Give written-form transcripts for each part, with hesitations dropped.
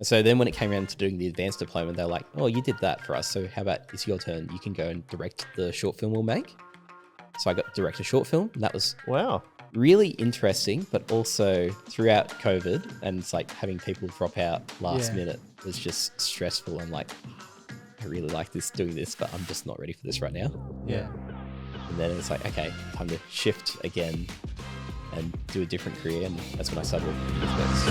So then when it came around to doing the advanced diploma, they're like, oh, you did that for us. So how about it's your turn? You can go and direct the short film we'll make. So I got to direct a short film. And that was Wow. really interesting, but also throughout COVID and it's like having people drop out last minute was just stressful. And like, I really like doing this, but I'm just not ready for this right now. Yeah. And then it's like, okay, time to shift again and do a different career. And that's when I started working with this.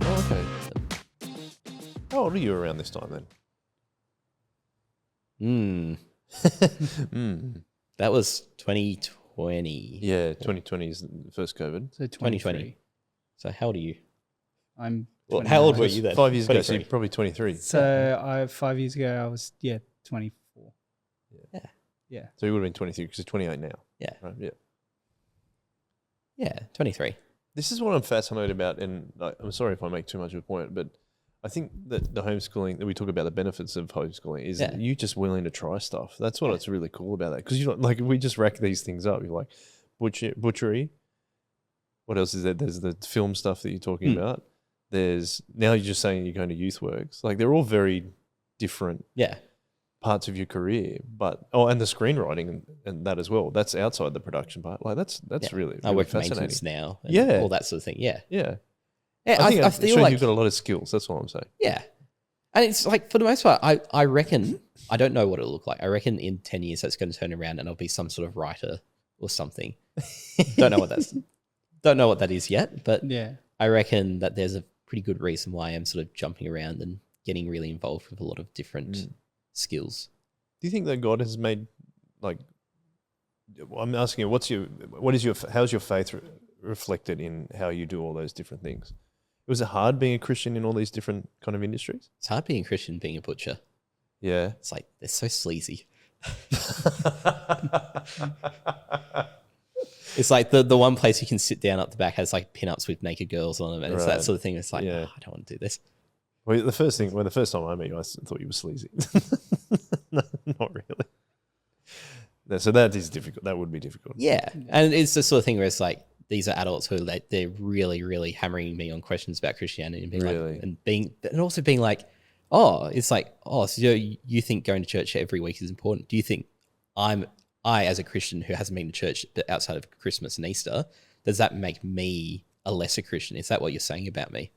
Oh, okay. How old were you around this time then? That was 2020. Yeah, 2020 is the first COVID. So 2020. So how old are you? I'm. Well, 29. how old were you then? 5 years ago, so 23. you're probably 23. So 5 years ago, I was 24. Yeah. Yeah. So you would have been 23 because you're 28 now. Yeah. Right, yeah. Yeah, 23. This is what I'm fascinated about, and I'm sorry if I make too much of a point, but I think that the homeschooling, that we talk about the benefits of homeschooling, is you just willing to try stuff. That's what it's really cool about that. Because you like, we just rack these things up. You're like butchery. What else is there? There's the film stuff that you're talking about. There's now you're just saying you're going to youth works. Like they're all very different parts of your career, but and the screenwriting and that as well. That's outside the production part. Like that's really I work fascinating. maintenance now. And all that sort of thing. Yeah. Yeah. Yeah, I think I it feel shows like you've got a lot of skills. That's what I'm saying. Yeah. And it's like, for the most part, I reckon, I don't know what it'll look like. I reckon in 10 years that's going to turn around and I'll be some sort of writer or something. Don't know what that is yet, but I reckon that there's a pretty good reason why I'm sort of jumping around and getting really involved with a lot of different skills. Do you think that God has made, like, I'm asking you, how's your faith reflected in how you do all those different things? Was it hard being a Christian in all these different kind of industries? It's hard being a Christian, being a butcher. Yeah. It's like, they're so sleazy. It's like the one place you can sit down up the back has like pin-ups with naked girls on them. And it's that sort of thing. It's like, I don't want to do this. Well, the first time I met you, I thought you were sleazy. No, not really. No, so that is difficult. That would be difficult. Yeah. And it's the sort of thing where it's like, these are adults who they're really, really hammering me on questions about Christianity and being and also being like, so you think going to church every week is important? Do you think I as a Christian who hasn't been to church outside of Christmas and Easter, does that make me a lesser Christian? Is that what you're saying about me?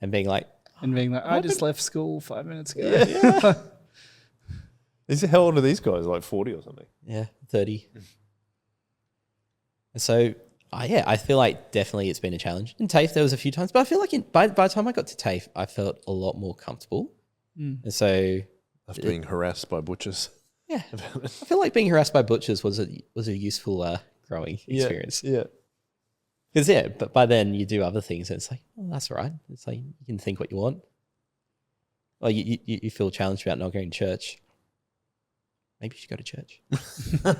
And being like, I just left school 5 minutes ago. Yeah. How old are these guys? Like 40 or something? Yeah, 30. And so, I feel like definitely it's been a challenge. In TAFE, there was a few times, but I feel like by the time I got to TAFE, I felt a lot more comfortable. And so, after being harassed by butchers. Yeah, I feel like being harassed by butchers was a useful growing experience. Yeah. Because but by then you do other things and it's like, oh, that's all right. It's like you can think what you want. Or you feel challenged about not going to church. Maybe you should go to church.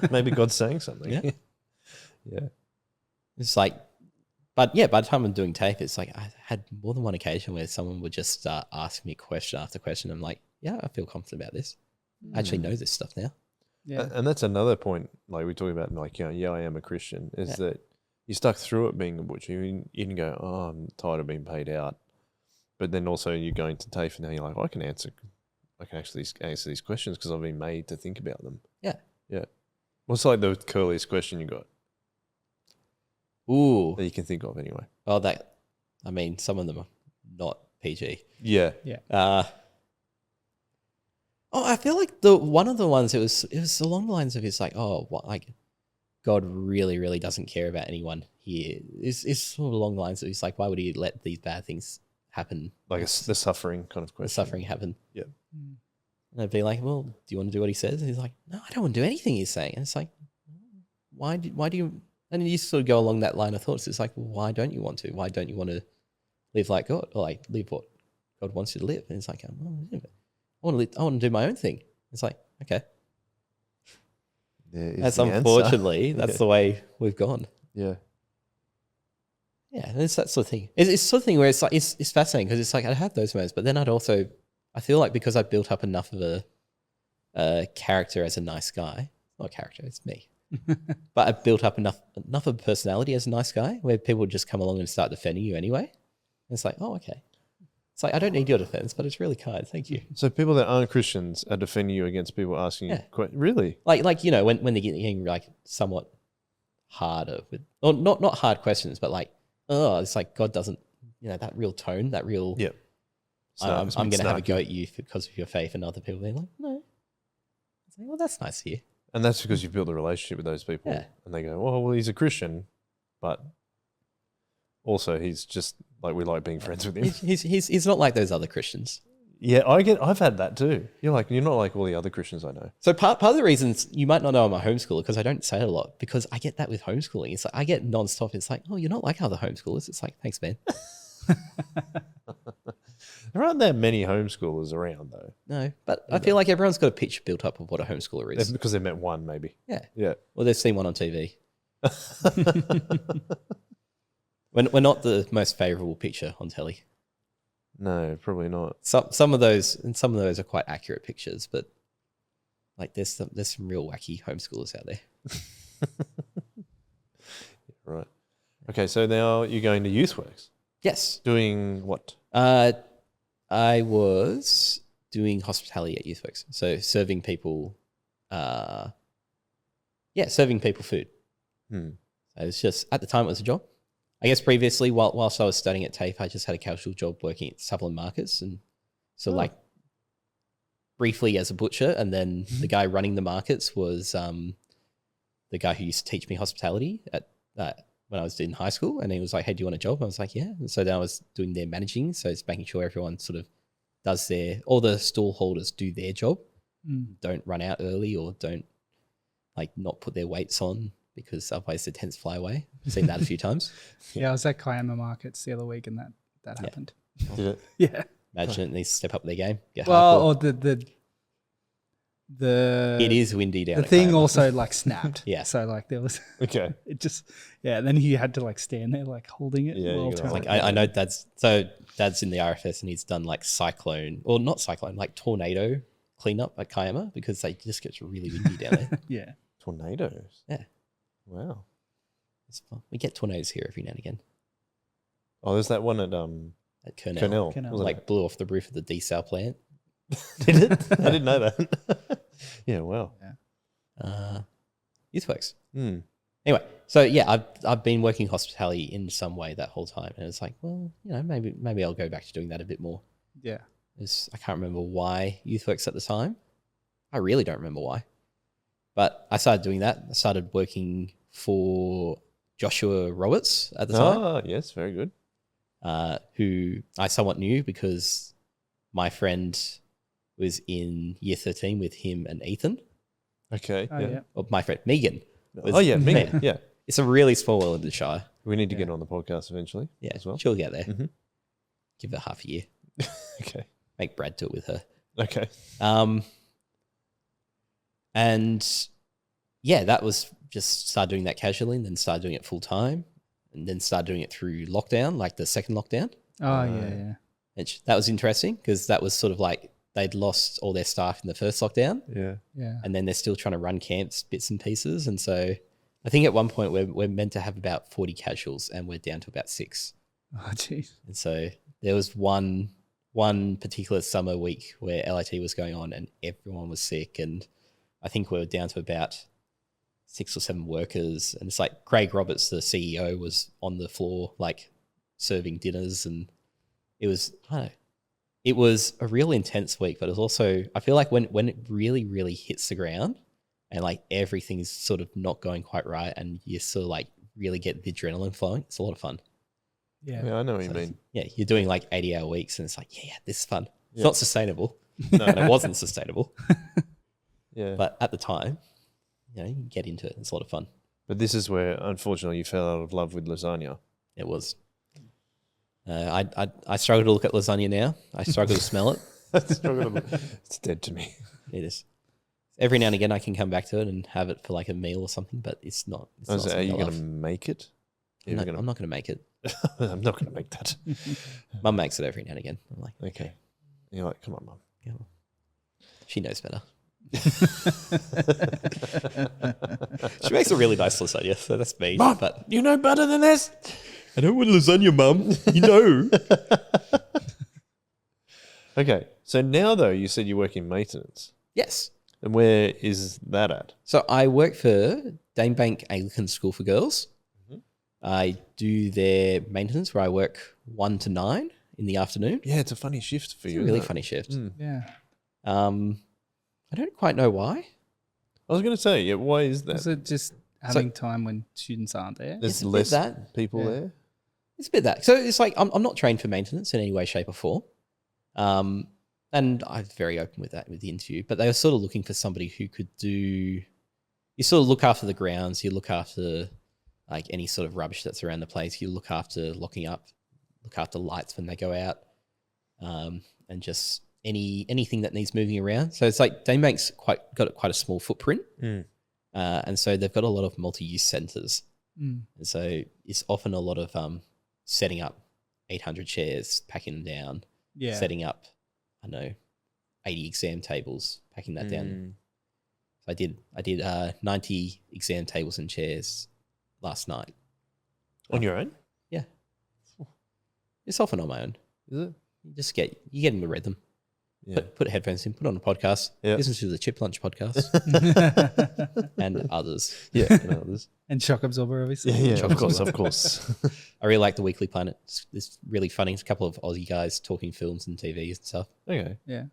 Maybe God's saying something. Yeah. Yeah. It's like, but yeah, by the time I'm doing TAFE, it's like I had more than one occasion where someone would just start asking me question after question. I'm like, yeah, I feel confident about this. I actually know this stuff now. Yeah. And that's another point, like we're talking about, like, I am a Christian, is that you stuck through it being a butcher. You didn't go, I'm tired of being paid out. But then also you're going to TAFE and now you're like, I can actually answer these questions because I've been made to think about them. Yeah. Yeah. What's like the curliest question you got? Ooh. That you can think of anyway. Oh, some of them are not PG. Yeah. Yeah. I feel like one of the ones it was along the lines of it's like, God really, really doesn't care about anyone here. It's sort of along the lines of it's like, why would he let these bad things happen? Like the suffering kind of question. The suffering happen. Yeah. And I'd be like, well, do you want to do what he says? And he's like, no, I don't want to do anything he's saying. And it's like, why do you? And you sort of go along that line of thoughts. It's like, well, why don't you want to? Why don't you want to live like God, or like live what God wants you to live? And it's like, I want to do my own thing. It's like, okay. That's unfortunately that's the way we've gone. Yeah. Yeah, and it's that sort of thing. It's sort of thing where it's like it's fascinating because it's like I have those moments, but then I feel like because I built up enough of a character as a nice guy. Not a character, it's me. But I built up enough of a personality as a nice guy where people would just come along and start defending you anyway. And it's like, oh, okay. It's like, I don't need your defense, but it's really kind. Thank you. So people that aren't Christians are defending you against people asking you, really? Like you know, when they're getting like somewhat harder with, or not hard questions, but like, oh, it's like God doesn't, you know, that real tone, that real, I'm going to have a go at you because of your faith, and other people being like, no. It's like, well, that's nice of you. And that's because you've built a relationship with those people. Yeah. And they go, well, he's a Christian, but also he's just like, we like being friends with him. He's not like those other Christians. Yeah, I've had that too. You're not like all the other Christians I know. So part of the reasons you might not know I'm a homeschooler, because I don't say it a lot, because I get that with homeschooling. It's like I get nonstop. It's like, oh, you're not like other homeschoolers. It's like, thanks, man. There aren't that many homeschoolers around though. No, but I feel like everyone's got a picture built up of what a homeschooler is. Because they've met one, maybe. Yeah. Yeah. Well, they've seen one on TV. We're not the most favourable picture on telly. No, probably not. Some of those are quite accurate pictures, but like there's some real wacky homeschoolers out there. Right. Okay, so now you're going to YouthWorks. Yes. Doing what? I was doing hospitality at YouthWorks, so serving people, serving people food. So it was just, at the time, it was a job. I guess previously, whilst I was studying at TAFE, I just had a casual job working at Sutherland Markets, and so like briefly as a butcher, and then the guy running the markets was the guy who used to teach me hospitality at when I was in high school, and he was like, hey, do you want a job? I was like, yeah. And so then I was doing their managing, so it's making sure everyone sort of does all the stall holders do their job, don't run out early, or don't like not put their weights on, because otherwise the tents fly away. I've seen that a few times. Yeah, I was at Kiama Markets the other week, and that happened. Did it? Yeah. Imagine it needs to step up their game. Or it is windy down. The thing also like snapped. Yeah. So like there was Okay. it just and then he had to like stand there like holding it. Yeah, you gotta like I know Dad's in the RFS, and he's done like like tornado cleanup at Kiama, because they just gets really windy down there. Yeah. Tornadoes. Yeah. Wow. It's fun. We get tornadoes here every now and again. Oh, there's that one at Kurnell. Kurnell. Like blew off the roof of the desal plant. Did it? I didn't know that. Yeah, wow. YouthWorks. Anyway, so yeah, I've been working hospitality in some way that whole time, and it's like, well, you know, maybe I'll go back to doing that a bit more. Yeah. I can't remember why YouthWorks at the time. I really don't remember why, but I started doing that. I started working for Joshua Roberts at the time. Oh, yes, very good. Who I somewhat knew because my friend was in year 13 with him and Ethan. Okay. Oh, yeah. Or my friend Megan. Megan. Yeah. It's a really small world in the Shire. We need to get on the podcast eventually. Yeah, as well. she'll get there. Mm-hmm. Give her half a year. Okay. Make Brad do it with her. Okay. And yeah, that was just started doing that casually, and then started doing it full time, and then started doing it through lockdown, like the second lockdown. Oh, yeah. And that was interesting because that was sort of like they'd lost all their staff in the first lockdown. Yeah. Yeah. And then they're still trying to run camps, bits and pieces. And so I think at one point we're meant to have about 40 casuals, and we're down to about 6. Oh, jeez. And so there was one particular summer week where LIT was going on and everyone was sick. And I think we were down to about 6 or 7 workers. And it's like Craig Roberts, the CEO, was on the floor, like serving dinners. And it was, I don't know, it was a real intense week, but it was also, I feel like when it really, really hits the ground and like everything's sort of not going quite right, and you sort of like really get the adrenaline flowing, it's a lot of fun. Yeah. I know what you mean. Yeah, you're doing like 80-hour weeks, and it's like, yeah, this is fun. It's Yeah. not sustainable. No. And it wasn't sustainable. Yeah. But at the time, you know, you get into it. It's a lot of fun. But this is where, unfortunately, you fell out of love with lasagna. It was. I struggle to look at lasagna now. I struggle to smell it. It's dead to me. It is. Every now and again, I can come back to it and have it for like a meal or something, but it's not. It's not Are you something I going to love. make it? I'm not going to make it. I'm not going to make that. Mum makes it every now and again. I'm like, Okay. You're like, come on, Mum. yeah, well, she knows better. She makes a really nice lasagna, so that's me. Mom, but you know better than this. I don't want lasagna, Mum. You know. Okay, so now though, you said you work in maintenance. Yes. And where is that at? So I work for Danebank Anglican School for Girls. Mm-hmm. I do their maintenance where I work 1 to 9 in the afternoon. Yeah, it's a funny shift for you. It's a really funny shift. Yeah. I don't quite know why. I was going to say, yeah, why is that? Is it just having time when students aren't there? There's It's a bit less that. people there. It's a bit that. So it's like I'm not trained for maintenance in any way, shape, or form. And I'm very open with that with the interview. But they were sort of looking for somebody who could do. You sort of look after the grounds. You look after like any sort of rubbish that's around the place. You look after locking up. Look after lights when they go out, and just anything that needs moving around. So it's like Danebank's got quite a small footprint, and so they've got a lot of multi-use centres, and so it's often a lot of setting up 800 chairs, packing them down, setting up, I don't know, 80 exam tables, packing that down. So I did 90 exam tables and chairs last night. On your own? Yeah. It's often on my own. Is it? You get in to read them. Yeah. Put headphones in, put on a podcast, listen to the Chip Lunch podcast and others. Yeah, and others. And Shock Absorber, obviously. Yeah, of course. I really like the Weekly Planet. It's really funny. It's a couple of Aussie guys talking films and TVs and stuff. Okay. Yeah.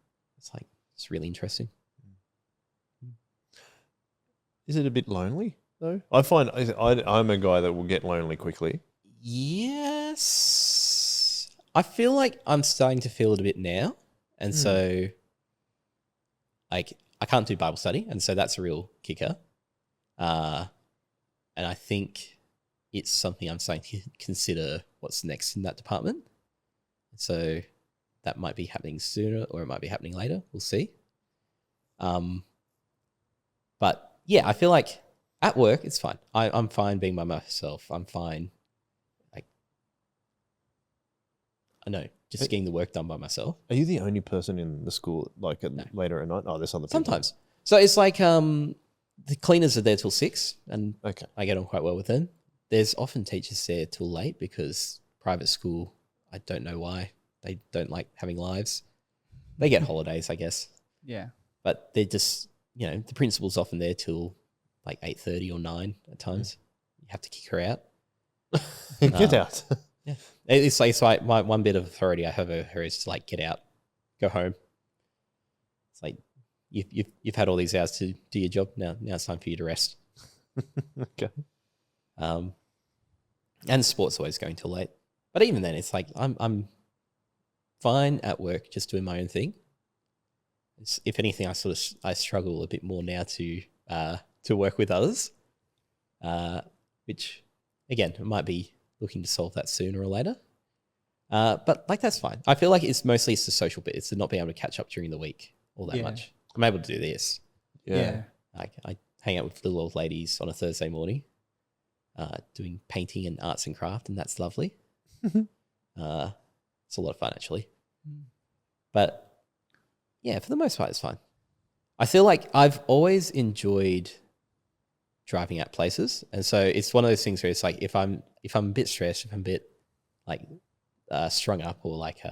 It's really interesting. Is it a bit lonely though? I find I'm a guy that will get lonely quickly. Yes. I feel like I'm starting to feel it a bit now. And so, like, I can't do Bible study. And so that's a real kicker. And I think it's something I'm starting to consider what's next in that department. So that might be happening sooner or it might be happening later. We'll see. But yeah, I feel like at work, it's fine. I'm fine being by myself. I'm fine. Like, I know, just getting the work done by myself. Are you the only person in the school, like later at night? Oh, there's other people. Sometimes. So it's like the cleaners are there till 6 and I get on quite well with them. There's often teachers there till late because private school, I don't know why. They don't like having lives. They get holidays, I guess. Yeah. But they're just, the principal's often there till like 8:30 or 9 at times. You have to kick her out. Get out. Yeah. It's like my one bit of authority I have over her is to like get out, go home. It's like you've had all these hours to do your job. Now it's time for you to rest. Okay. And sport's always going till late. But even then, it's like I'm fine at work, just doing my own thing. If anything, I struggle a bit more now to work with others, which again, it might be looking to solve that sooner or later. But like that's fine. I feel like it's the social bit. It's not being able to catch up during the week all that much. I'm able to do this. Yeah. Like I hang out with little old ladies on a Thursday morning, doing painting and arts and craft, and that's lovely. It's a lot of fun actually. But yeah, for the most part, it's fine. I feel like I've always enjoyed driving out places, and so it's one of those things where it's like if I'm a bit stressed, if I'm a bit like strung up or like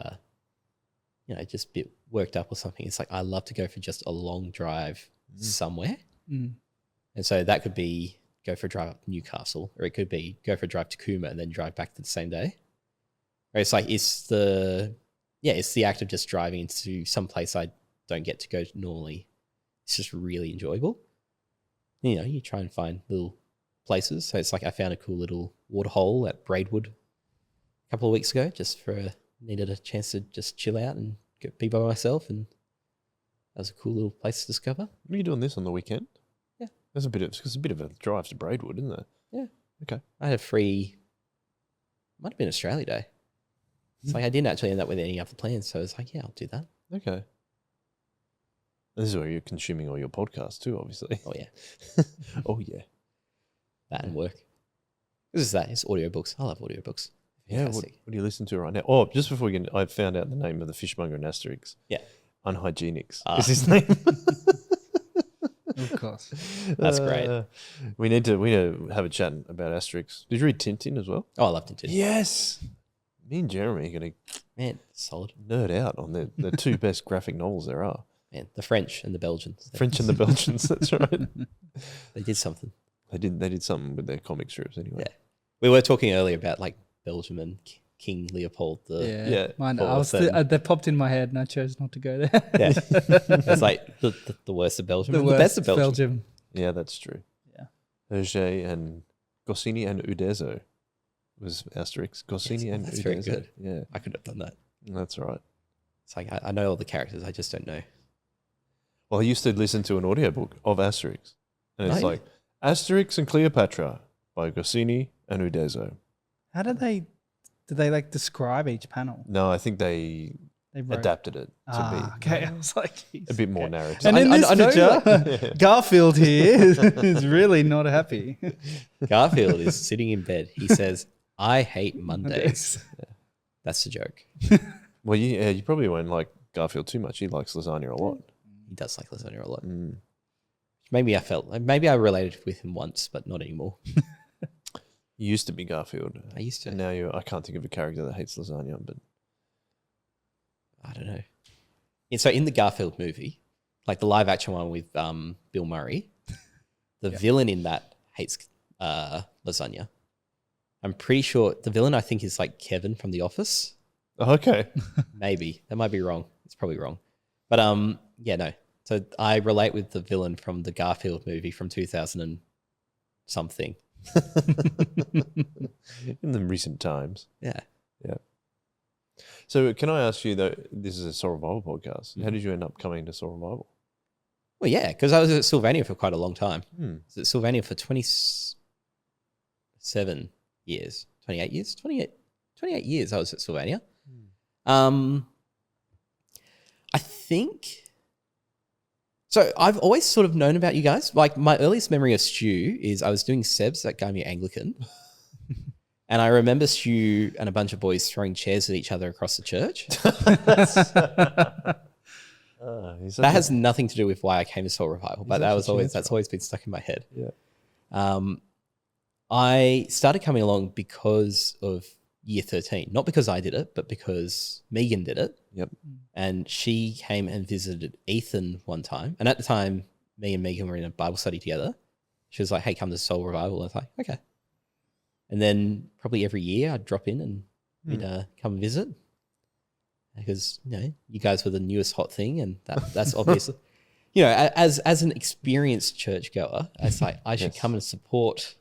just a bit worked up or something, it's like I love to go for just a long drive somewhere, and so that could be go for a drive up to Newcastle, or it could be go for a drive to Cooma and then drive back to the same day. Or it's like it's the act of just driving into some place I don't get to go normally. It's just really enjoyable. You try and find little places. So it's like I found a cool little waterhole at Braidwood a couple of weeks ago, needed a chance to just chill out and be by myself, and that was a cool little place to discover. Are you doing this on the weekend? Yeah. It's a bit of a drive to Braidwood, isn't it? Yeah. Okay. I had might have been Australia Day. It's like I didn't actually end up with any other plans, so I was like, yeah, I'll do that. Okay. This is where you're consuming all your podcasts too, obviously. Oh, yeah. Oh, yeah. That and work. This is that. It's audiobooks. I love audiobooks. Yeah, what do you listen to right now? Oh, just before we get I found out the name of the fishmonger in Asterix. Yeah. Unhygienics is his name. Of course. That's great. We need to have a chat about Asterix. Did you read Tintin as well? Oh, I love Tintin. Yes. Me and Jeremy are going Man, solid. to nerd out on the two best graphic novels there are. Man, the French and the Belgians. French and the Belgians, that's right. They did something. They did something with their comic strips anyway. Yeah. We were talking earlier about like Belgium and King Leopold. Yeah. Mine, Fourth that popped in my head, and I chose not to go there. Yeah, it's like the worst of Belgium, and the best of Belgium. Yeah, that's true. Yeah. Hergé and Goscinny and Uderzo was Asterix. Goscinny and that's Uderzo. very good. Yeah, I could have done that. that's right. It's like I know all the characters, I just don't know. Well, I used to listen to an audiobook of Asterix, and it's Oh, yeah. like Asterix and Cleopatra by Goscinny and Uderzo. How did they like describe each panel? No, I think they They wrote. adapted it to be Okay. I was like, a bit more okay. narrative. And in this I know, picture, Garfield here is really not happy. Garfield is sitting in bed. He says, "I hate Mondays." That's the joke. Well, you probably won't like Garfield too much. He likes lasagna a lot. He does like lasagna a lot. Mm. Maybe I related with him once, but not anymore. You used to be Garfield. I used to. And now I can't think of a character that hates lasagna, but I don't know. And so in the Garfield movie, like the live action one with Bill Murray, the villain in that hates lasagna. I'm pretty sure the villain I think is like Kevin from The Office. okay. Maybe that might be wrong. It's probably wrong, but yeah, no. So I relate with the villain from the Garfield movie from 2000 and something. In the recent times. Yeah. So can I ask you though? This is a Soul Revival podcast. How did you end up coming to Soul Revival? Well, yeah, because I was at Sylvania for quite a long time. Hmm. I was at Sylvania for 27 years, 28 years, 28 years I was at Sylvania. I think... So I've always sort of known about you guys. Like my earliest memory of Stu is I was doing SEBS at Gymea Anglican. And I remember Stu and a bunch of boys throwing chairs at each other across the church. That has nothing to do with why I came to Soul Revival, but that's always been stuck in my head. Yeah. I started coming along because of year 13, not because I did it, but because Megan did it. Yep. And she came and visited Ethan one time. And at the time, me and Megan were in a Bible study together. She was like, "Hey, come to Soul Revival." And I was like, "Okay." And then probably every year I'd drop in and we'd come visit because, you guys were the newest hot thing. And that's obviously, as an experienced churchgoer, it's like I should come and support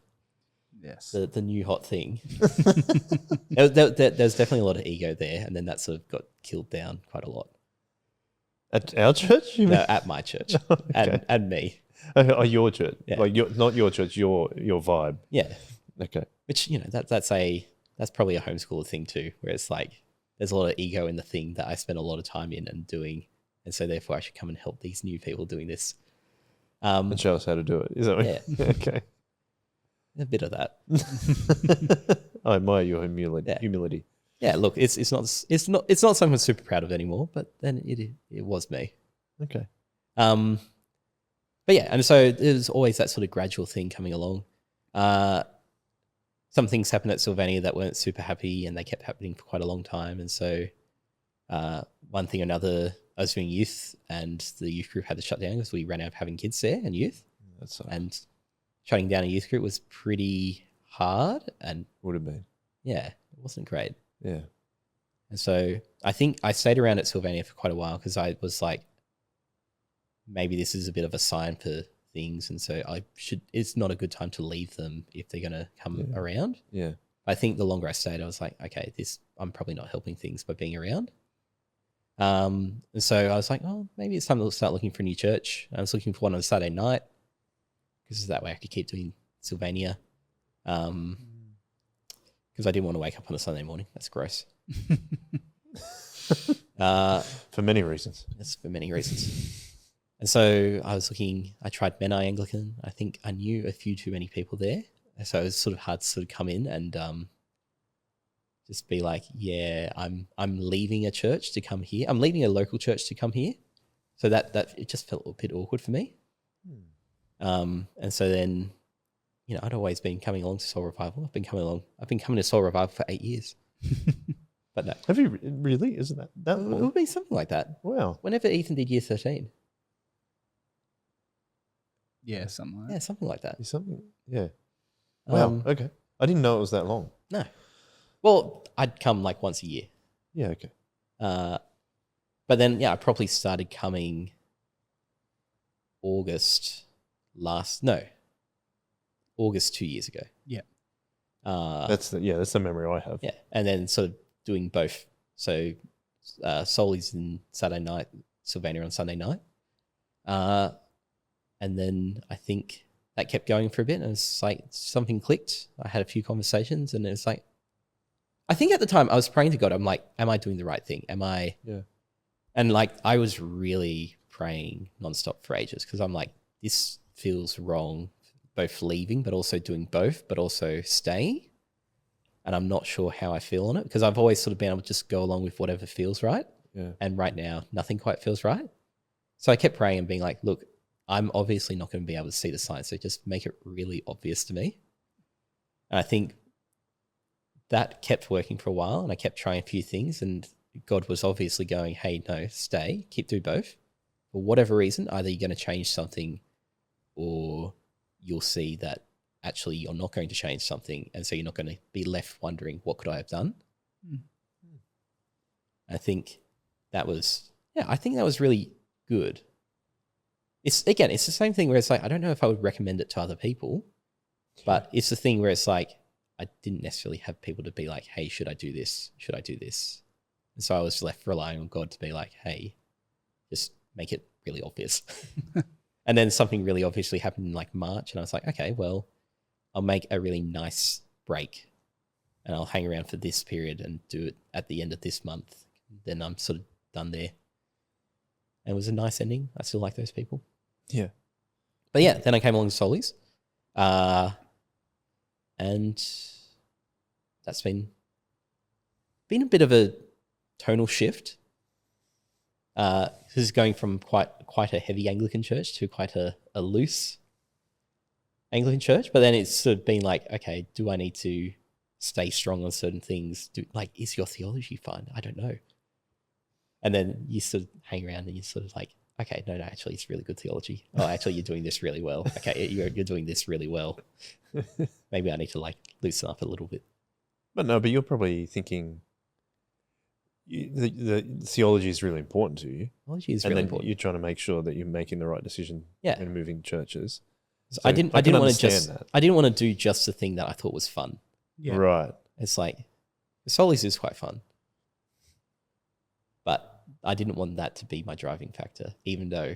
the new hot thing. There's definitely a lot of ego there. And then that sort of got killed down quite a lot. At our church? You mean? No, at my church and me. Oh, your church. Yeah. Like not your church, your vibe. Yeah. Okay. Which, that's probably a homeschooler thing too, where it's like there's a lot of ego in the thing that I spend a lot of time in and doing. And so therefore I should come and help these new people doing this. And show us how to do it. Is that what? Yeah. Okay. A bit of that. I admire your humility. Yeah, look, it's not something I'm super proud of anymore, but then it was me. Okay. But yeah, and so there's always that sort of gradual thing coming along. Some things happened at Sylvania that weren't super happy, and they kept happening for quite a long time. And so one thing or another, I was doing youth, and the youth group had to shut down because we ran out of having kids there and youth. And shutting down a youth group was pretty hard, and would have been. Yeah, it wasn't great. Yeah. And so I think I stayed around at Sylvania for quite a while because I was like, maybe this is a bit of a sign for things. And so it's not a good time to leave them if they're going to come around. Yeah. I think the longer I stayed, I was like, okay, I'm probably not helping things by being around. And so I was like, oh, maybe it's time to start looking for a new church. I was looking for one on a Saturday night because that way I could keep doing Sylvania. Because I didn't want to wake up on a Sunday morning. That's gross. For many reasons. Yes, for many reasons. And so I tried Menai Anglican. I think I knew a few too many people there. And so it was sort of hard to sort of come in and just be like, yeah, I'm leaving a church to come here. I'm leaving a local church to come here. So that it just felt a bit awkward for me. And so then, I'd always been coming along to Soul Revival. I've been coming to Soul Revival for 8 years. But no. Have you really? Isn't that It long? would be something like that. Wow. Whenever Ethan did year 13. Yeah, something like that. Yeah, something like that. Something, yeah. Wow. Okay. I didn't know it was that long. No. Well, I'd come like once a year. Yeah. Okay. But then, I probably started coming August 2 years ago. Yeah. That's the memory I have. Yeah. And then sort of doing both. So Soli's in Saturday night, Sylvania on Sunday night. And then I think that kept going for a bit, and it's like something clicked. I had a few conversations, and it's like, I think at the time I was praying to God. I'm like, am I doing the right thing? Am I? Yeah. And like, I was really praying nonstop for ages, because I'm like, this feels wrong, both leaving, but also doing both, but also staying. And I'm not sure how I feel on it, because I've always sort of been able to just go along with whatever feels right. Yeah. And right now, nothing quite feels right. So I kept praying and being like, look, I'm obviously not going to be able to see the signs, so just make it really obvious to me. And I think that kept working for a while, and I kept trying a few things, and God was obviously going, hey, no, stay, keep doing both. For whatever reason, either you're going to change something, or you'll see that actually you're not going to change something, and so you're not going to be left wondering, what could I have done? I think that was really good. It's the same thing where it's like, I don't know if I would recommend it to other people, but it's the thing where it's like, I didn't necessarily have people to be like, hey, should I do this? Should I do this? And so I was left relying on God to be like, hey, just make it really obvious. And then something really obviously happened in like March, and I was like, okay, well, I'll make a really nice break, and I'll hang around for this period and do it at the end of this month. Then I'm sort of done there. And it was a nice ending. I still like those people. Yeah. But yeah, then I came along to Solis. And that's been a bit of a tonal shift. This is going from quite a heavy Anglican church to quite a loose Anglican church. But then it's sort of been like, okay, do I need to stay strong on certain things? Is your theology fine? I don't know. And then you sort of hang around and you're sort of like, okay, no, actually, it's really good theology. Oh, actually, you're doing this really well. Okay, you're doing this really well. Maybe I need to loosen up a little bit. But you're probably thinking the theology is really important to you. Theology is really important. You're trying to make sure that you're making the right decision when moving churches. So I didn't want to do just the thing that I thought was fun. Yeah. Right. It's like, Solis is quite fun, but I didn't want that to be my driving factor, even though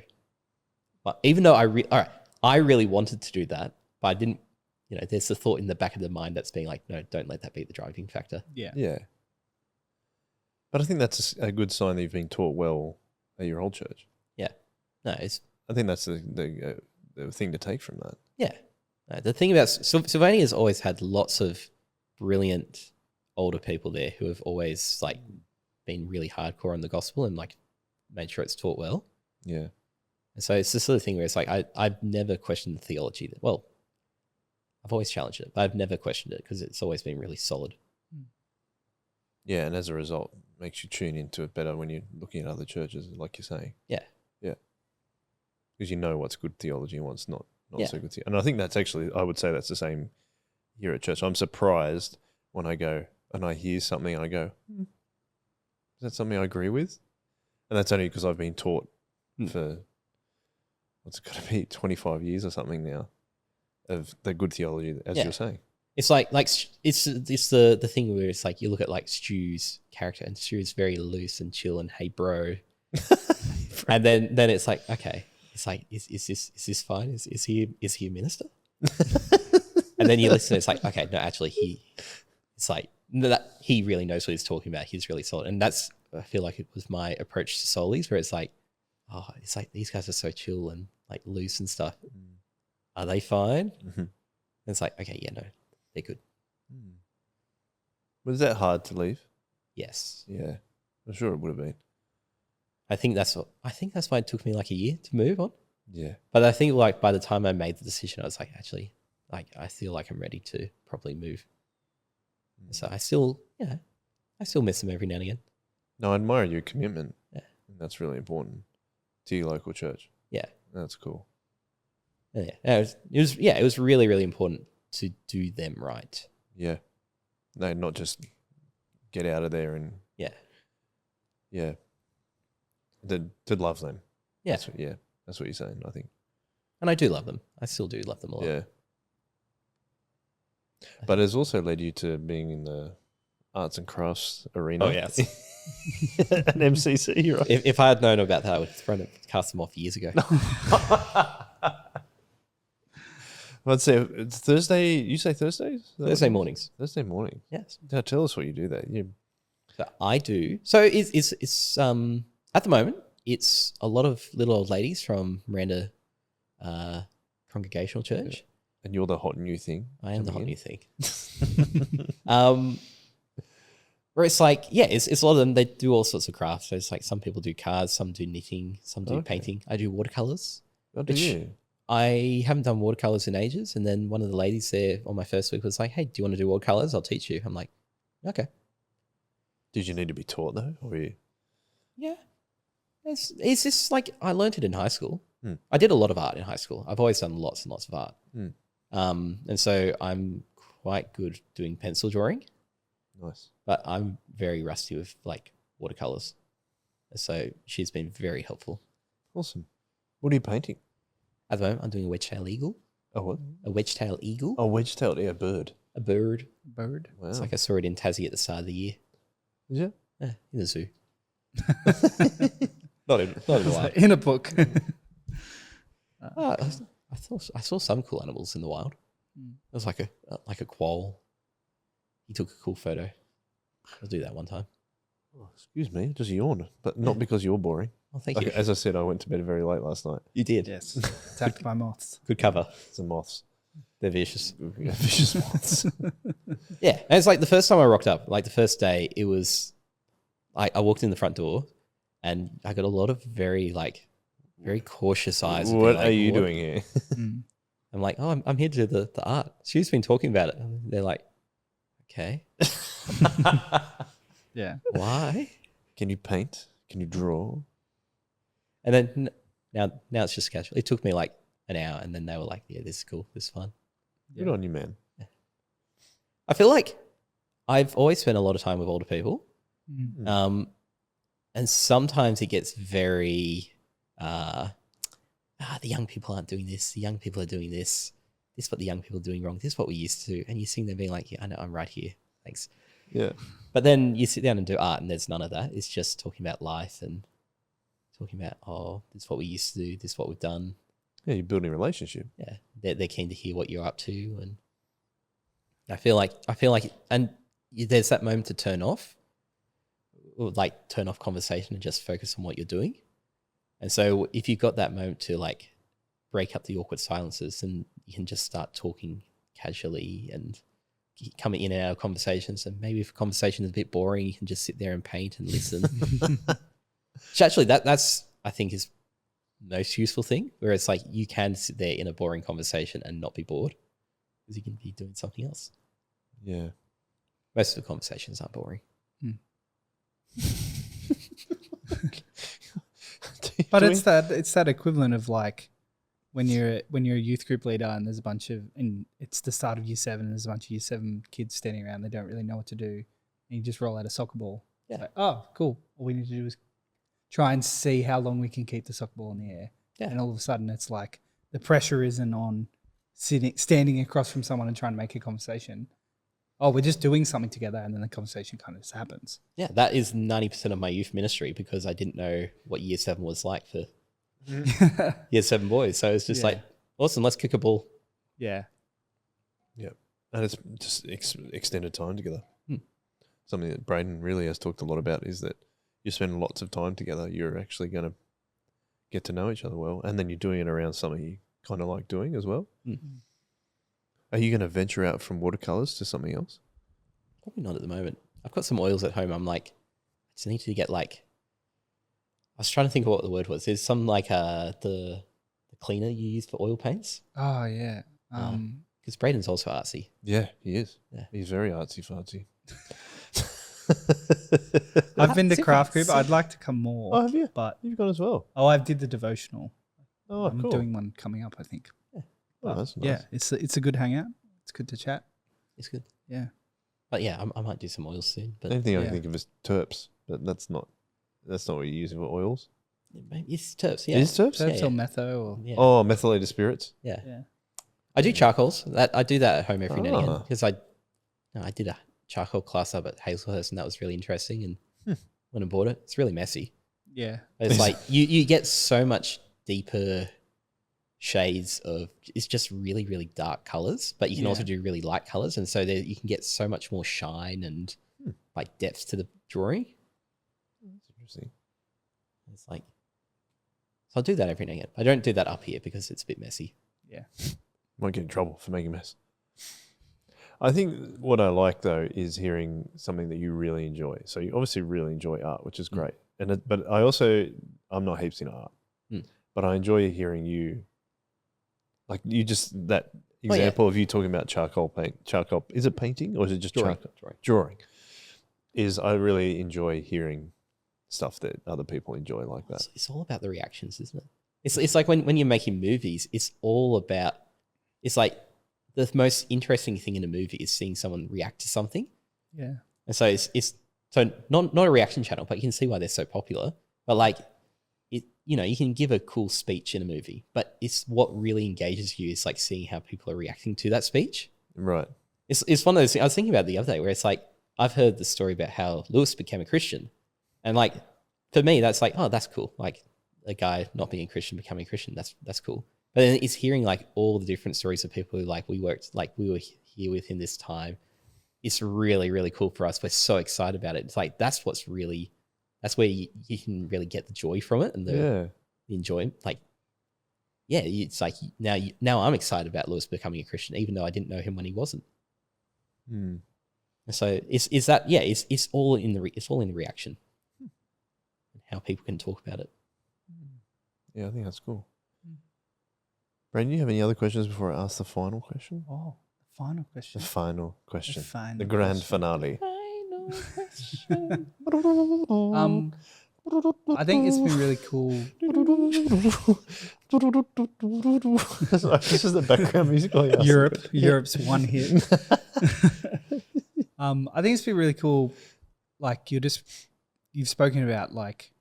I really wanted to do that, but I didn't, there's the thought in the back of the mind that's being like, no, don't let that be the driving factor. Yeah. Yeah. But I think that's a good sign that you've been taught well at your old church. Yeah. No, I think that's the thing to take from that. Yeah. No, the thing about Sylvania has always had lots of brilliant older people there who have always been really hardcore on the gospel and made sure it's taught well. Yeah. And so it's the sort of thing where it's like, I've never questioned the theology. Well, I've always challenged it, but I've never questioned it because it's always been really solid. Yeah, and as a result, makes you tune into it better when you're looking at other churches, like you're saying. Yeah. Yeah. Because you know what's good theology and what's not so good theology. And I think that's actually, I would say that's the same here at church. I'm surprised when I go and I hear something and I go, is that something I agree with? And that's only because I've been taught for, what's it got to be, 25 years or something now of the good theology, as you're saying. It's it's the thing where it's like you look at Stu's character, and Stu is very loose and chill and hey bro, and then it's like, okay, it's like is this fine? Is he a minister? And then you listen, it's like, okay, no, actually he really knows what he's talking about. He's really solid, and that's, I feel like it was my approach to Solis, where it's like, oh, it's like these guys are so chill and loose and stuff. Are they fine? Mm-hmm. And it's like, okay, yeah, no, they're good. Was that hard to leave? Yes. Yeah, I'm sure it would have been. I think that's why it took me a year to move on. Yeah. But I think like by the time I made the decision, I was like, actually, like I feel like I'm ready to probably move. So I still miss them every now and again. No, I admire your commitment. Yeah. That's really important to your local church. Yeah. That's cool. Yeah. It was really, really important to do them right. Yeah. No, not just get out of there and Yeah. Yeah. To love them. Yeah. That's what you're saying, I think. And I do love them. I still do love them a lot. Yeah. But it's also led you to being in the arts and crafts arena. Oh, yes. An MCC, right? If I had known about that, I would have cast them off years ago. I'd say it's Thursday. You say Thursdays? Thursday mornings. Thursday morning. Yes. Now tell us what you do there. So I do. So it's at the moment it's a lot of little old ladies from Miranda Congregational Church. And you're the hot new thing. I am the hot new thing. Where it's like, it's a lot of them. They do all sorts of crafts. So it's like some people do cars, some do knitting, some do painting. I do watercolors. Oh, do you? I haven't done watercolors in ages. And then one of the ladies there on my first week was like, hey, do you want to do watercolors? I'll teach you. I'm like, okay. Did you need to be taught though? Or were you? Yeah. It's just like I learned it in high school. I did a lot of art in high school. I've always done lots and lots of art. And so I'm quite good doing pencil drawing. Nice. But I'm very rusty with like watercolors. So she's been very helpful. Awesome. What are you painting? At the moment, I'm doing a wedge-tailed eagle. Oh, what? A wedge-tailed eagle. Oh, wedge-tailed, yeah, bird. A bird. Bird. Wow. It's like I saw it in Tassie at the start of the year. Is it? Yeah, in the zoo. Not in the wild. In a book. I saw some cool animals in the wild. It was like a quoll. He took a cool photo. I'll do that one time. Oh, excuse me, just yawn, but not because you're boring. Oh, thank you. As I said, I went to bed very late last night. You did. Yes. Attacked by moths. Good cover. It's the moths. They're vicious. Yeah, vicious moths. Yeah. And it's like the first time I rocked up, like the first day, it was I walked in the front door and I got a lot of very cautious eyes. What are you doing here? I'm like, oh, I'm here to do the art. She's been talking about it. And they're like, okay. Yeah. Why? Can you paint? Can you draw? And then now it's just casual. It took me like an hour and then they were like, yeah, this is cool. This is fun. Good on you, man. I feel like I've always spent a lot of time with older people. And sometimes it gets very, the young people aren't doing this. The young people are doing this. This is what the young people are doing wrong. This is what we used to do. And you're seeing them being like, yeah, I know, I'm right here. Thanks. Yeah. But then you sit down and do art and there's none of that. It's just talking about life and talking about, oh, this is what we used to do. This is what we've done. Yeah, you're building a relationship. Yeah. They're keen to hear what you're up to. And I feel like, and there's that moment to turn off, or like turn off conversation and just focus on what you're doing. And so if you've got that moment to like break up the awkward silences, and you can just start talking casually and coming in and out of conversations. And maybe if a conversation is a bit boring, you can just sit there and paint and listen. So actually that's, I think, is the most useful thing, where it's like you can sit there in a boring conversation and not be bored because you can be doing something else. Yeah. Most of the conversations aren't boring. But it's that equivalent of like when you're a youth group leader and there's a bunch of, and it's the start of year 7 and there's a bunch of year 7 kids standing around, they don't really know what to do, and you just roll out a soccer ball. Yeah. Like, oh, cool. All we need to do is try and see how long we can keep the soccer ball in the air. Yeah. And all of a sudden it's like the pressure isn't on standing across from someone and trying to make a conversation. Oh, we're just doing something together, and then the conversation kind of just happens. Yeah, that is 90% of my youth ministry, because I didn't know what year 7 was like for year 7 boys. So it's just like, awesome, let's kick a ball. Yeah. Yeah. And it's just extended time together. Something that Braden really has talked a lot about is that you spend lots of time together. You're actually going to get to know each other well. And then you're doing it around something you kind of like doing as well. Are you going to venture out from watercolors to something else? Probably not at the moment. I've got some oils at home. I'm like, I just need to get like, I was trying to think of what the word was. There's some like the cleaner you use for oil paints. Oh yeah. Because Braden's also artsy. Yeah, he is. Yeah. He's very artsy fartsy. I've been to craft group. I'd like to come more. Oh, have you? But You've gone as well. I did the devotional. Oh, I'm cool. doing one coming up, I think. Yeah. Oh, that's nice. Yeah, it's a good hangout. It's good to chat. It's good. Yeah. But yeah, I might do some oils soon. But The only thing I Yeah. can think of is terps, but that's not what you're using for oils. maybe it's terps. Yeah. It is terps? Terps Yeah, or yeah. metho or Yeah. Oh, methylated spirits. Yeah. yeah. I do charcoals. I do that at home every now and again Ah. because I did a charcoal class up at Hazelhurst and that was really interesting. And when I bought it, it's really messy. Yeah. It's like you get so much deeper shades of, it's just really, really dark colors, but you can also do really light colors. And so you can get so much more shine and like depth to the drawing. That's interesting. It's like, so I'll do that every now and again. I don't do that up here because it's a bit messy. Yeah. Might get in trouble for making a mess. I think what I like though is hearing something that you really enjoy. So you obviously really enjoy art, which is great. But I'm not heaps in art, but I enjoy hearing you. Like you just that example of you talking about charcoal paint. Charcoal, is it painting or is it just charcoal? Drawing. I really enjoy hearing stuff that other people enjoy like that. It's all about the reactions, isn't it? It's like when you're making movies, it's all about, it's like the most interesting thing in a movie is seeing someone react to something. Yeah. And so it's so not a reaction channel, but you can see why they're so popular. But like it, you can give a cool speech in a movie, but it's what really engages you is like seeing how people are reacting to that speech. Right. It's one of those things I was thinking about the other day where it's like, I've heard the story about how Lewis became a Christian. And like, for me, that's like, oh, that's cool. Like a guy not being a Christian, becoming a Christian, that's cool. But then it's hearing like all the different stories of people who like, we were here with him this time. It's really, really cool for us. We're so excited about it. It's like, that's where you can really get the joy from it and the enjoyment. Like, yeah, it's like now I'm excited about Lewis becoming a Christian, even though I didn't know him when he wasn't. Hmm. So it's all in the reaction and how people can talk about it. Yeah, I think that's cool. Brandon, you have any other questions before I ask the final question? Oh, the final question. The final question. The final The grand question. finale. Final question. I think it's been really cool. This is the background music. Oh, yeah. Europe's one hit. I think it's been really cool. Like you've spoken about like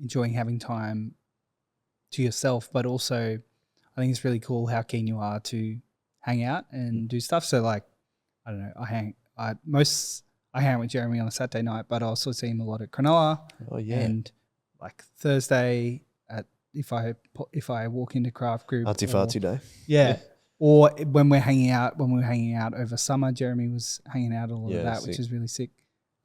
enjoying having time to yourself, but also I think it's really cool how keen you are to hang out and do stuff. So like, I don't know, I hang out with Jeremy on a Saturday night, but I also see him a lot at Cronulla. Oh yeah. And like Thursday if I walk into craft group. Artsy fartsy day. Yeah. Or when we were hanging out over summer, Jeremy was hanging out a lot of that, sick. which is really sick.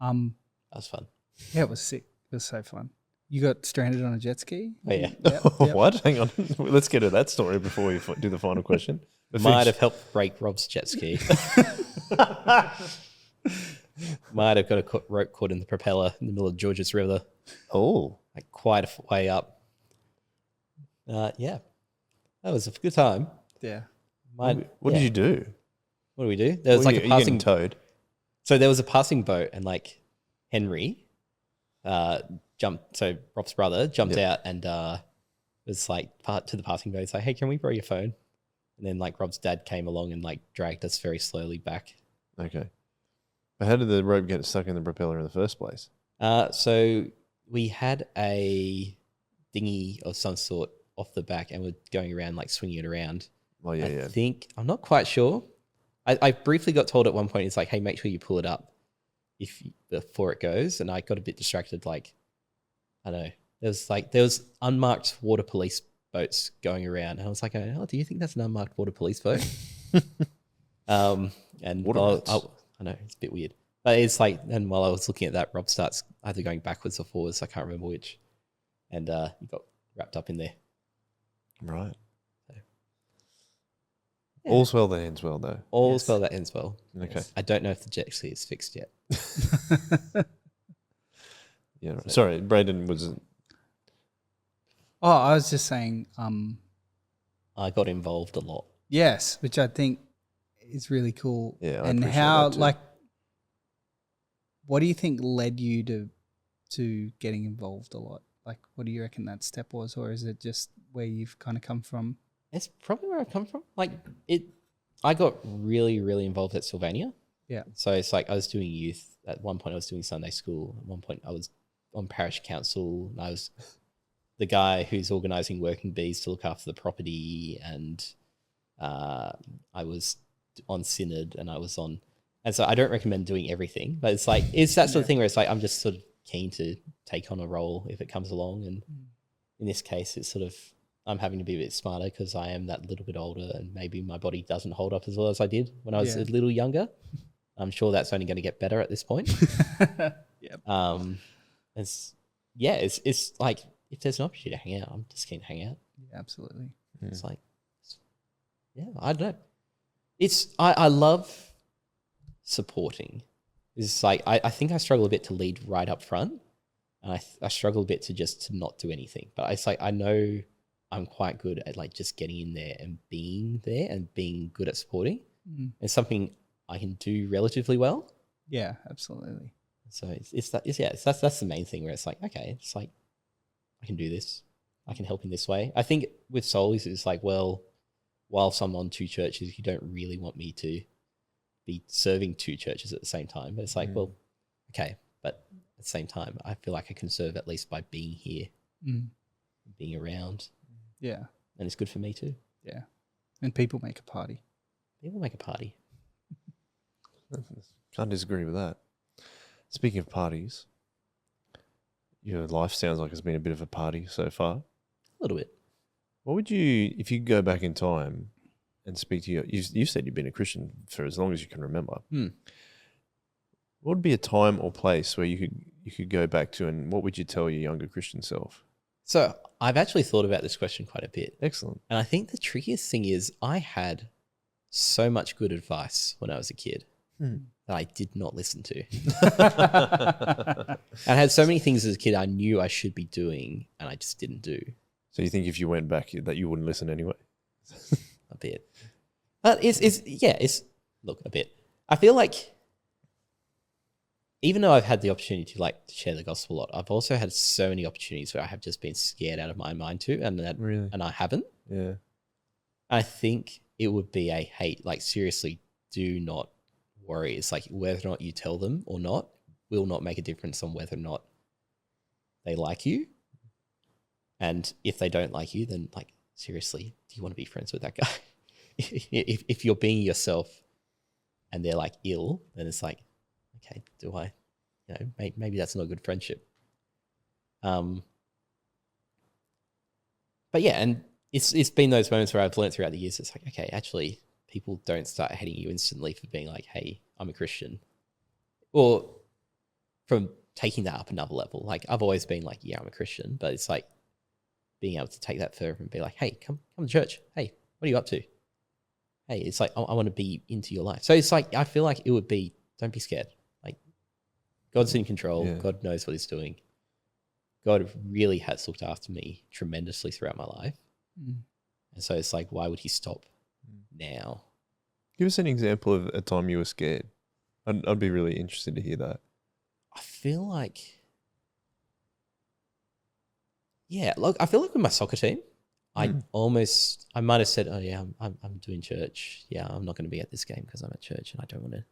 That was fun. Yeah, it was sick. It was so fun. You got stranded on a jet ski? Oh, yeah. Yep. What? Hang on. Let's get to that story before we do the final question. Might have helped break Rob's jet ski. Might have got a rope caught in the propeller in the middle of Georges River. Oh. Like quite a way up. Yeah. That was a good time. Yeah. What did you do? What do we do? There was like a you passing getting towed. So there was a passing boat and like Henry jumped. So Rob's brother jumped out and was like to the passing boat. It's like, hey, can we borrow your phone? And then like Rob's dad came along and like dragged us very slowly back. Okay. But how did the rope get stuck in the propeller in the first place? So we had a dinghy of some sort off the back and we're going around like swinging it around. Oh yeah, I think, I'm not quite sure. I briefly got told at one point, it's like, hey, make sure you pull it up before it goes. And I got a bit distracted. Like, I don't know. There was unmarked water police boats going around. And I was like, oh, do you think that's an unmarked water police boat? And I know, it's a bit weird. But it's like, and while I was looking at that, Rob starts either going backwards or forwards. I can't remember which. And he got wrapped up in there. Right. So, yeah. All's well that ends well, though. All's well that ends well. Okay. Yes. I don't know if the jet ski is fixed yet. Yeah. Right. Sorry, Braden was. Oh, I was just saying, I got involved a lot. yes, which I think is really cool. Yeah, I and appreciate how that too. like, what do you think led you to getting involved a lot? Like, what do you reckon that step was, or is it just where you've kind of come from? It's probably where I come from. Like I got really, really involved at Sylvania. Yeah. So it's like I was doing youth. At one point I was doing Sunday school. At one point I was on parish council. And I was the guy who's organising working bees to look after the property, and I was on synod, and I was on. And so I don't recommend doing everything, but it's like it's that sort of thing where it's like I'm just sort of keen to take on a role if it comes along, and in this case, it's sort of I'm having to be a bit smarter because I am that little bit older, and maybe my body doesn't hold up as well as I did when I was a little younger. I'm sure that's only going to get better at this point. Yep. It's like if there's an opportunity to hang out, I'm just keen to hang out. Yeah, absolutely. It's like, yeah, I don't know. I love supporting. It's like I think I struggle a bit to lead right up front, and I struggle a bit to not do anything. But it's like I know I'm quite good at like just getting in there and being good at supporting. It's something I can do relatively well. Yeah, absolutely. So that's the main thing where it's like, okay, it's like I can do this. I can help in this way. I think with Soulies, it's like, well, whilst I'm on two churches, you don't really want me to be serving two churches at the same time. But it's like, well, okay, but at the same time, I feel like I can serve at least by being here, being around. Yeah. And it's good for me too. Yeah. And people make a party. People make a party. Can't disagree with that. Speaking of parties, your life sounds like it's been a bit of a party so far. A little bit. What would you, if you could go back in time and speak to you said you've been a Christian for as long as you can remember. What would be a time or place where you could go back to, and what would you tell your younger Christian self? So I've actually thought about this question quite a bit. Excellent. And I think the trickiest thing is I had so much good advice when I was a kid that I did not listen to. I had so many things as a kid I knew I should be doing and I just didn't do. So you think if you went back that you wouldn't listen anyway? A bit. But look, a bit. I feel like even though I've had the opportunity to like share the gospel a lot, I've also had so many opportunities where I have just been scared out of my mind too, and I haven't. Yeah. I think it would be a hate, like seriously, do not worry. It's like whether or not you tell them or not will not make a difference on whether or not they like you. And if they don't like you, then like seriously, do you want to be friends with that guy? if you're being yourself and they're like ill, then it's like, okay, do I, maybe that's not a good friendship. But yeah, and it's been those moments where I've learned throughout the years, it's like, okay, actually people don't start hating you instantly for being like, hey, I'm a Christian. Or from taking that up another level. Like I've always been like, yeah, I'm a Christian, but it's like being able to take that further and be like, hey, come to church. Hey, what are you up to? Hey, it's like, I want to be into your life. So it's like, I feel like it would be, don't be scared. Like God's in control. Yeah. God knows what he's doing. God really has looked after me tremendously throughout my life. And so it's like, why would he stop now? Give us an example of a time you were scared. I'd be really interested to hear that. I feel like, I feel like with my soccer team, I might have said, oh yeah, I'm doing church. Yeah, I'm not going to be at this game because I'm at church and I don't want to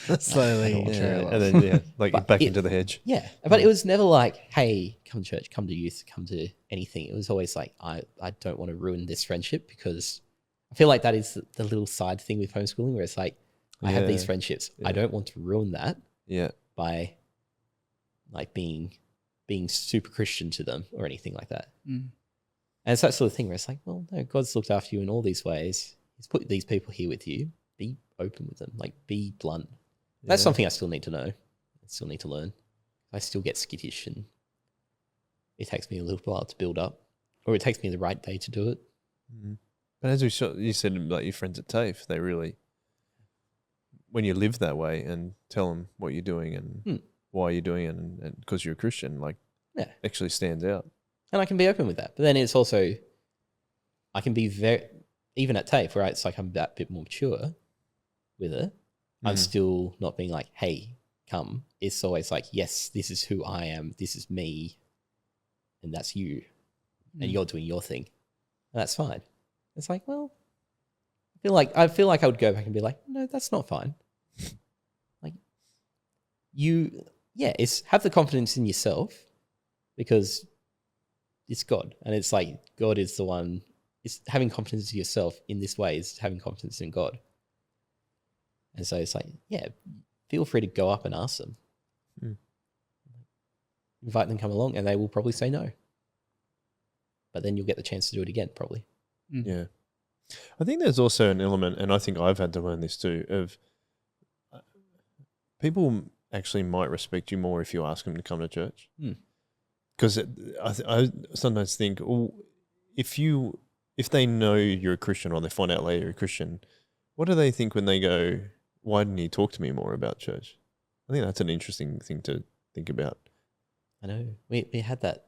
like slowly. And then back into the hedge. Yeah. But it was never like, hey, come to church, come to youth, come to anything. It was always like, I don't want to ruin this friendship, because I feel like that is the little side thing with homeschooling where it's like, I have these friendships. Yeah. I don't want to ruin that by like being super Christian to them or anything like that. And it's that sort of thing where it's like, well, no, God's looked after you in all these ways. He's put these people here with you. Be open with them. Like, be blunt. That's something I still need to know. I still need to learn. I still get skittish, and it takes me a little while to build up, or it takes me the right day to do it. But as you said, like your friends at TAFE, they really, when you live that way and tell them what you're doing and why you're doing it, and because you're a Christian, like, actually stands out. And I can be open with that. But then it's also, I can be very, even at TAFE, where it's like I'm that bit more mature with it, I'm still not being like, hey, come. It's always like, yes, this is who I am. This is me. And that's you. And you're doing your thing. And that's fine. It's like, well, I feel like I would go back and be like, no, that's not fine. Like, it's have the confidence in yourself, because it's God. And it's like, God is the one, it's having confidence in yourself in this way is having confidence in God. And so it's like, yeah, feel free to go up and ask them. Invite them to come along, and they will probably say no. But then you'll get the chance to do it again, probably. Yeah. I think there's also an element, and I think I've had to learn this too, of people actually might respect you more if you ask them to come to church. Because I sometimes think, well, if they know you're a Christian, or they find out later you're a Christian, what do they think when they go, why didn't you talk to me more about church? I think that's an interesting thing to think about. I know. We had that.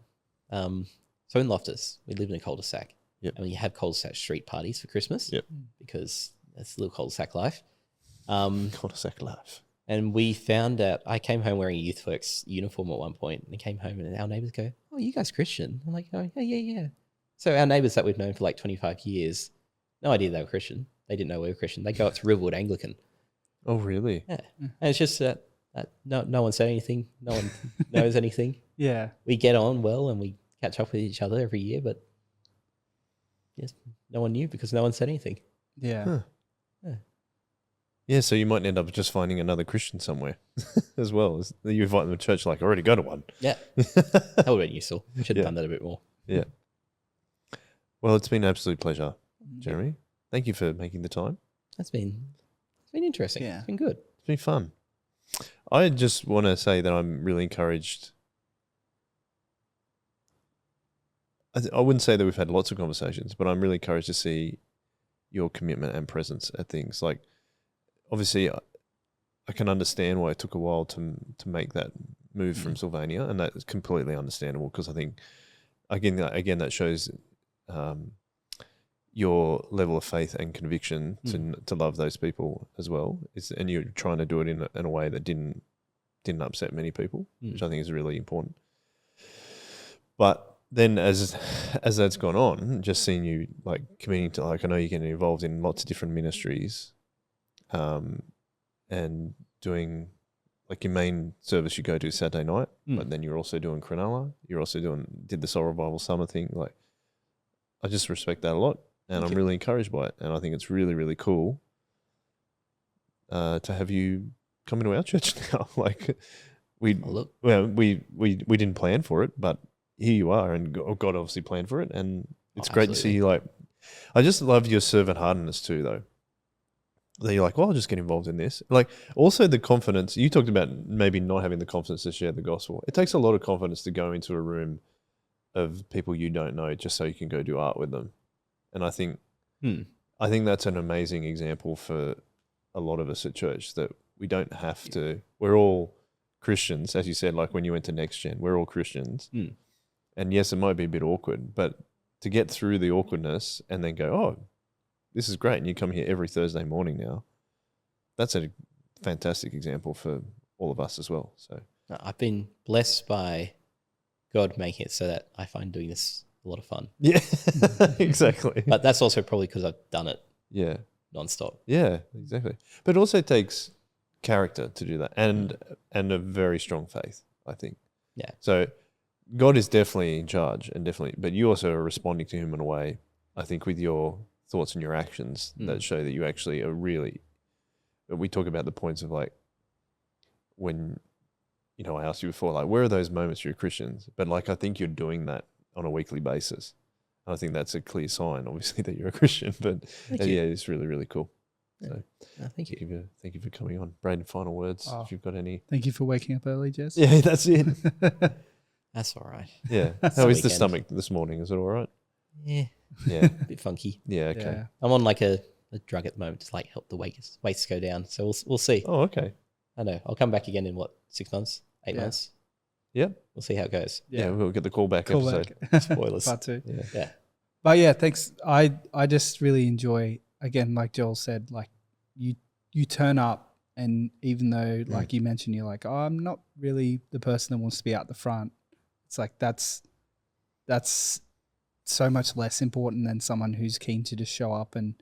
So in Loftus, we live in a cul-de-sac. Yep. And you have cul-de-sac street parties for Christmas. Yep. Because that's a little cul-de-sac life. Cul-de-sac life. And we found out, I came home wearing a YouthWorks uniform at one point, and I came home and our neighbours go, oh, you guys Christian? I'm like, oh, yeah. So our neighbours that we've known for like 25 years, no idea they were Christian. They didn't know we were Christian. They go up to Riverwood Anglican. Oh, really? Yeah. And it's just that no one said anything. No one knows anything. Yeah. We get on well and we catch up with each other every year, but yes, no one knew because no one said anything. Yeah. Huh. Yeah, so you might end up just finding another Christian somewhere as well. You invite them to church, like, already go to one. Yeah. That would have been useful. Should have done that a bit more. Yeah. Well, it's been an absolute pleasure, Jeremy. Thank you for making the time. It's been interesting. Yeah. It's been good. It's been fun. I just want to say that I'm really encouraged. I wouldn't say that we've had lots of conversations, but I'm really encouraged to see your commitment and presence at things. Like, obviously, I can understand why it took a while to make that move from Sylvania, and that is completely understandable, because I think, again, that shows your level of faith and conviction to love those people as well. And you're trying to do it in a way that didn't upset many people, which I think is really important. But then as that's gone on, just seeing you like committing to, like, I know you're getting involved in lots of different ministries, and doing, like, your main service you go to Saturday night, but then you're also doing Cronulla. You're also did the Soul Revival Summer thing. Like, I just respect that a lot, and I'm really encouraged by it. And I think it's really, really cool to have you come into our church now. Like, we didn't plan for it, but here you are, and God obviously planned for it, and it's great to see you. Like, I just love your servant heartedness too, though. That you're like, well, I'll just get involved in this. Like, also the confidence, you talked about maybe not having the confidence to share the gospel. It takes a lot of confidence to go into a room of people you don't know just so you can go do art with them. And I think that's an amazing example for a lot of us at church, that we don't have to, we're all Christians, as you said, like when you went to Next Gen, we're all Christians. And yes, it might be a bit awkward, but to get through the awkwardness and then go, oh, this is great, and you come here every Thursday morning now, that's a fantastic example for all of us as well. So I've been blessed by God making it so that I find doing this a lot of fun. Yeah, exactly. But that's also probably because I've done it nonstop. Yeah, exactly. But it also takes character to do that, and a very strong faith, I think. Yeah. So God is definitely in charge, but you also are responding to him in a way, I think, with your thoughts and your actions that show that you actually are really, we talk about the points of, like, when, I asked you before, like, where are those moments you're Christians? But, like, I think you're doing that on a weekly basis. I think that's a clear sign, obviously, that you're a Christian, but yeah, it's really, really cool. So thank you. Thank you for coming on. Braden, final words, if you've got any. Thank you for waking up early, Jess. Yeah, that's it. That's all right. Yeah. How is the stomach this morning? Is it all right? Yeah. Yeah. A bit funky. Yeah, okay. Yeah. I'm on like a drug at the moment to like help the weights go down. So we'll see. Oh, okay. I know. I'll come back again in 6 months, 8 months. Yep. We'll see how it goes. Yeah, we'll get the callback episode. Spoilers. Part 2. Yeah. But yeah, thanks. I just really enjoy, again, like Joel said, like you turn up, and even though, like you mentioned, you're like, oh, I'm not really the person that wants to be out the front. It's like that's so much less important than someone who's keen to just show up and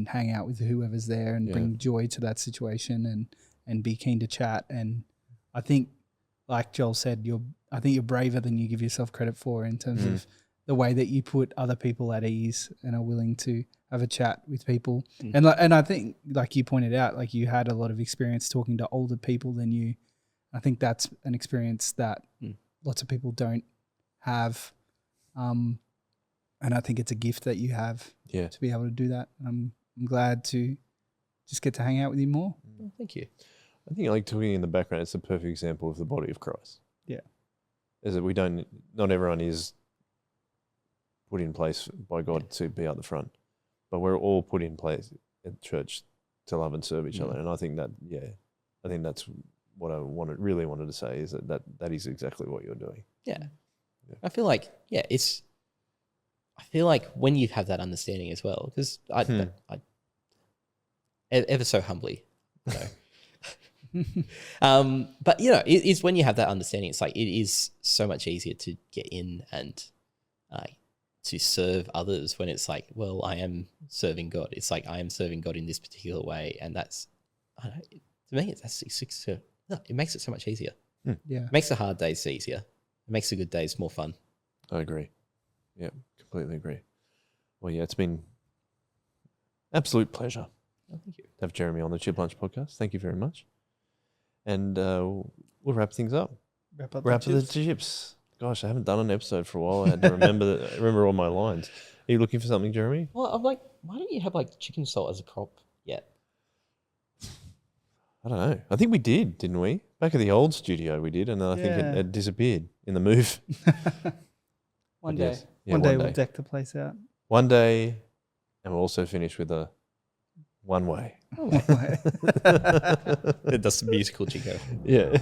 hang out with whoever's there and bring joy to that situation and be keen to chat. And I think, like Joel said, I think you're braver than you give yourself credit for in terms of the way that you put other people at ease and are willing to have a chat with people. And I think, like you pointed out, like you had a lot of experience talking to older people than you. I think that's an experience that lots of people don't have. And I think it's a gift that you have to be able to do that. I'm glad to just get to hang out with you more. Well, thank you. I think, like, talking in the background, it's a perfect example of the body of Christ. Yeah. Is that not everyone is put in place by God to be out the front, but we're all put in place at church to love and serve each other. And I think that's what I really wanted to say, is that is exactly what you're doing. Yeah. I feel like, I feel like when you have that understanding as well, because I ever so humbly, but it's when you have that understanding, it's like it is so much easier to get in and to serve others when it's like, well, I am serving God. It's like I am serving God in this particular way, and that's, I don't know, to me, it makes it so much easier. Yeah, it makes the hard days easier. It makes the good days more fun. I agree. Yeah, completely agree. Well, yeah, it's been absolute pleasure. Oh, thank you. To have Jeremy on the Chip Lunch podcast. Thank you very much. And we'll wrap things up. Wrap up the chips. Gosh, I haven't done an episode for a while. I had to remember all my lines. Are you looking for something, Jeremy? Well, I'm like, why don't you have like chicken salt as a prop yet? I don't know. I think we did, didn't we? Back at the old studio we did, and then I think it disappeared in the move. One day. Yeah, one day we'll deck the place out. One day, and we'll also finish with a one way. That's the musical jingle. Yeah.